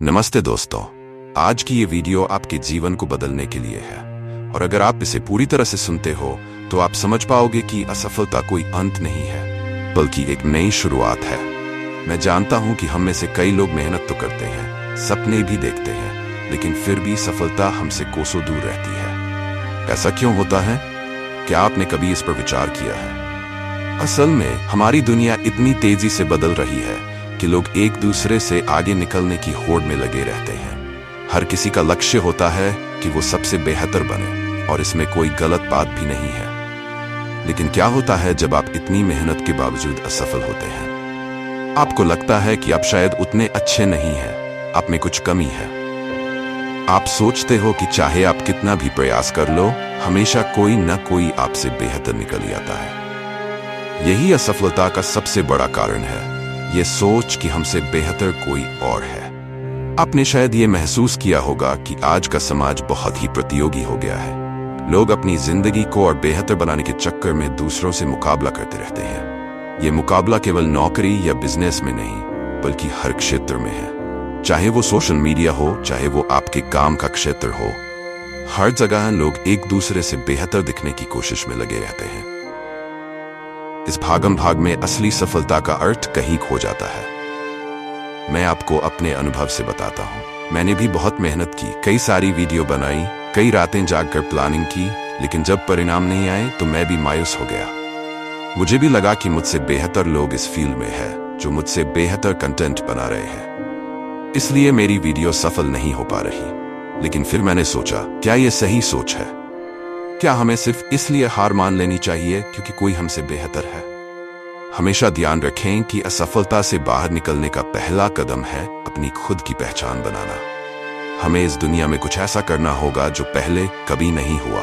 नमस्ते दोस्तों, आज की ये वीडियो आपके जीवन को बदलने के लिए है और अगर आप इसे पूरी तरह से सुनते हो तो आप समझ पाओगे कि असफलता कोई अंत नहीं है बल्कि एक नई शुरुआत है। मैं जानता हूं कि हम में से कई लोग मेहनत तो करते हैं, सपने भी देखते हैं, लेकिन फिर भी सफलता हमसे कोसों दूर रहती है। ऐसा क्यों होता है? क्या आपने कभी इस पर विचार किया है? असल में हमारी दुनिया इतनी तेजी से बदल रही है कि लोग एक दूसरे से आगे निकलने की होड़ में लगे रहते हैं। हर किसी का लक्ष्य होता है कि वो सबसे बेहतर बने और इसमें कोई गलत बात भी नहीं है। लेकिन क्या होता है जब आप इतनी मेहनत के बावजूद असफल होते हैं? आपको लगता है कि आप शायद उतने अच्छे नहीं हैं, आप में कुछ कमी है। आप सोचते हो कि चाहे आप कितना भी प्रयास कर लो, हमेशा कोई न कोई आपसे बेहतर निकल ही आता है। यही असफलता का सबसे बड़ा कारण है, ये सोच कि हमसे बेहतर कोई और है। आपने शायद ये महसूस किया होगा कि आज का समाज बहुत ही प्रतियोगी हो गया है। लोग अपनी जिंदगी को और बेहतर बनाने के चक्कर में दूसरों से मुकाबला करते रहते हैं। ये मुकाबला केवल नौकरी या बिजनेस में नहीं, बल्कि हर क्षेत्र में है। चाहे वो सोशल मीडिया हो, चाहे वो आपके काम का क्षेत्र हो, हर जगह लोग एक दूसरे से बेहतर दिखने की कोशिश में लगे रहते हैं। इस भागम भाग में असली सफलता का अर्थ कहीं खो जाता है। मैं आपको अपने अनुभव से बताता हूँ। मैंने भी बहुत मेहनत की, कई सारी वीडियो बनाई, कई रातें जागकर प्लानिंग की, लेकिन जब परिणाम नहीं आए तो मैं भी मायूस हो गया। मुझे भी लगा कि मुझसे बेहतर लोग इस फील्ड में हैं, जो मुझसे बेहतर कंटेंट बना रहे हैं। इसलिए मेरी वीडियो सफल नहीं हो पा रही। लेकिन फिर मैंने सोचा, क्या ये सही सोच है? क्या हमें सिर्फ इसलिए हार मान लेनी चाहिए क्योंकि कोई हमसे बेहतर है? हमेशा ध्यान रखें कि असफलता से बाहर निकलने का पहला कदम है अपनी खुद की पहचान बनाना। हमें इस दुनिया में कुछ ऐसा करना होगा जो पहले कभी नहीं हुआ।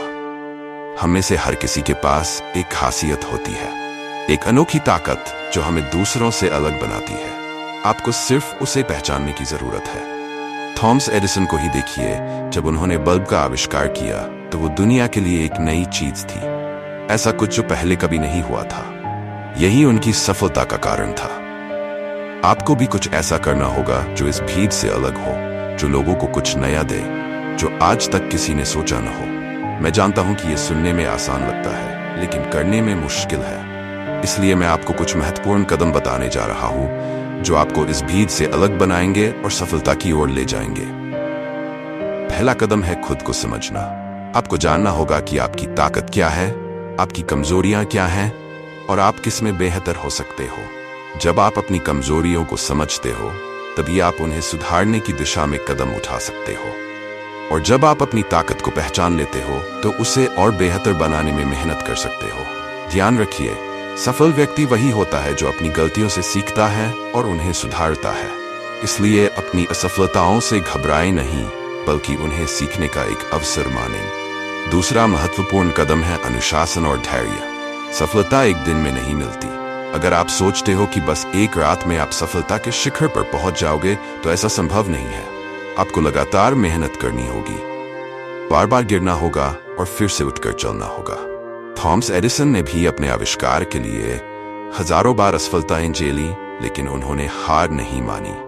हम में से हर किसी के पास एक खासियत होती है, एक अनोखी ताकत जो हमें दूसरों से अलग बनाती है। आपको सिर्फ उसे पहचानने की जरूरत है। थॉमस एडिसन को ही देखिए, जब उन्होंने बल्ब का आविष्कार किया तो वो दुनिया के लिए एक नई चीज थी, ऐसा कुछ जो पहले कभी नहीं हुआ था। यही उनकी सफलता का कारण था। आपको भी कुछ ऐसा करना होगा जो इस भीड़ से अलग हो, जो लोगों को कुछ नया दे, जो आज तक किसी ने सोचा न हो। मैं जानता हूं कि ये सुनने में आसान लगता है, लेकिन करने में मुश्किल है। इसलिए मैं आपको कुछ महत्वपूर्ण कदम बताने जा रहा हूं जो आपको इस भीड़ से अलग बनाएंगे और सफलता की ओर ले जाएंगे। पहला कदम है खुद को समझना। आपको जानना होगा कि आपकी ताकत क्या है, आपकी कमजोरियां क्या हैं और आप किस में बेहतर हो सकते हो। जब आप अपनी कमजोरियों को समझते हो, तभी आप उन्हें सुधारने की दिशा में कदम उठा सकते हो। और जब आप अपनी ताकत को पहचान लेते हो, तो उसे और बेहतर बनाने में मेहनत कर सकते हो। ध्यान रखिए, सफल व्यक्ति वही होता है जो अपनी गलतियों से सीखता है और उन्हें सुधारता है। इसलिए अपनी असफलताओं से घबराएं नहीं, बल्कि उन्हें सीखने का एक अवसर मानें। दूसरा महत्वपूर्ण कदम है अनुशासन और धैर्य। सफलता एक दिन में नहीं मिलती। अगर आप सोचते हो कि बस एक रात में आप सफलता के शिखर पर पहुंच जाओगे, तो ऐसा संभव नहीं है। आपको लगातार मेहनत करनी होगी, बार बार गिरना होगा और फिर से उठकर चलना होगा। थॉमस एडिसन ने भी अपने आविष्कार के लिए हजारों बार असफलताएं झेली, लेकिन उन्होंने हार नहीं मानी।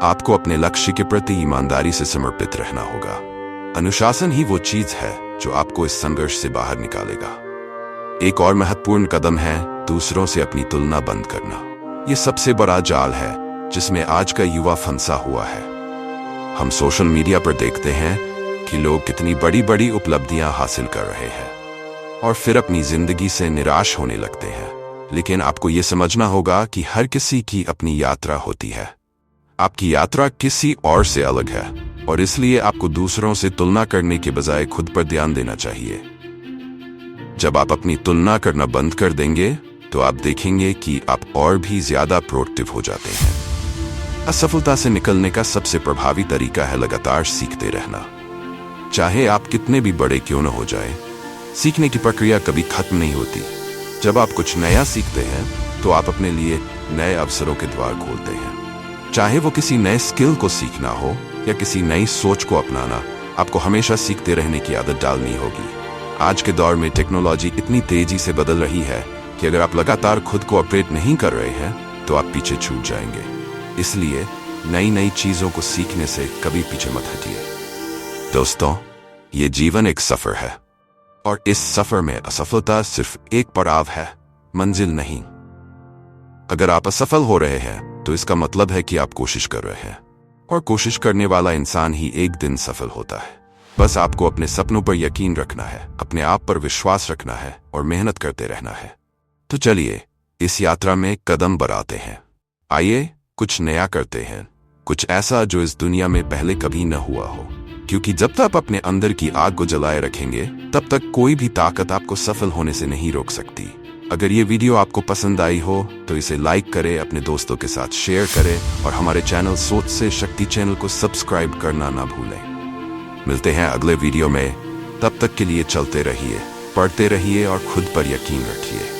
आपको अपने लक्ष्य के प्रति ईमानदारी से समर्पित रहना होगा। अनुशासन ही वो चीज है जो आपको इस संघर्ष से बाहर निकालेगा। एक और महत्वपूर्ण कदम है दूसरों से अपनी तुलना बंद करना। ये सबसे बड़ा जाल है जिसमें आज का युवा फंसा हुआ है। हम सोशल मीडिया पर देखते हैं कि लोग कितनी बड़ी बड़ी उपलब्धियां हासिल कर रहे हैं और फिर अपनी जिंदगी से निराश होने लगते हैं। लेकिन आपको ये समझना होगा कि हर किसी की अपनी यात्रा होती है। आपकी यात्रा किसी और से अलग है और इसलिए आपको दूसरों से तुलना करने के बजाय खुद पर ध्यान देना चाहिए। जब आप अपनी तुलना करना बंद कर देंगे, तो आप देखेंगे कि आप और भी ज्यादा प्रोडक्टिव हो जाते हैं। असफलता से निकलने का सबसे प्रभावी तरीका है लगातार सीखते रहना। चाहे आप कितने भी बड़े क्यों न हो जाएं, सीखने की प्रक्रिया कभी खत्म नहीं होती। जब आप कुछ नया सीखते हैं, तो आप अपने लिए नए अवसरों के द्वार खोलते हैं। चाहे वो किसी नए स्किल को सीखना हो या किसी नई सोच को अपनाना, आपको हमेशा सीखते रहने की आदत डालनी होगी। आज के दौर में टेक्नोलॉजी इतनी तेजी से बदल रही है कि अगर आप लगातार खुद को अपडेट नहीं कर रहे हैं, तो आप पीछे छूट जाएंगे। इसलिए नई नई चीजों को सीखने से कभी पीछे मत हटिए। दोस्तों, ये जीवन एक सफर है और इस सफर में असफलता सिर्फ एक पड़ाव है, मंजिल नहीं। अगर आप असफल हो रहे हैं तो इसका मतलब है कि आप कोशिश कर रहे हैं, और कोशिश करने वाला इंसान ही एक दिन सफल होता है। बस आपको अपने सपनों पर यकीन रखना है, अपने आप पर विश्वास रखना है और मेहनत करते रहना है। तो चलिए इस यात्रा में कदम बढ़ाते हैं। आइए कुछ नया करते हैं, कुछ ऐसा जो इस दुनिया में पहले कभी न हुआ हो, क्योंकि जब तक आप अपने अंदर की आग को जलाए रखेंगे तब तक कोई भी ताकत आपको सफल होने से नहीं रोक सकती। अगर ये वीडियो आपको पसंद आई हो तो इसे लाइक करें, अपने दोस्तों के साथ शेयर करें और हमारे चैनल सोच से शक्ति चैनल को सब्सक्राइब करना ना भूलें। मिलते हैं अगले वीडियो में, तब तक के लिए चलते रहिए, पढ़ते रहिए और खुद पर यकीन रखिए।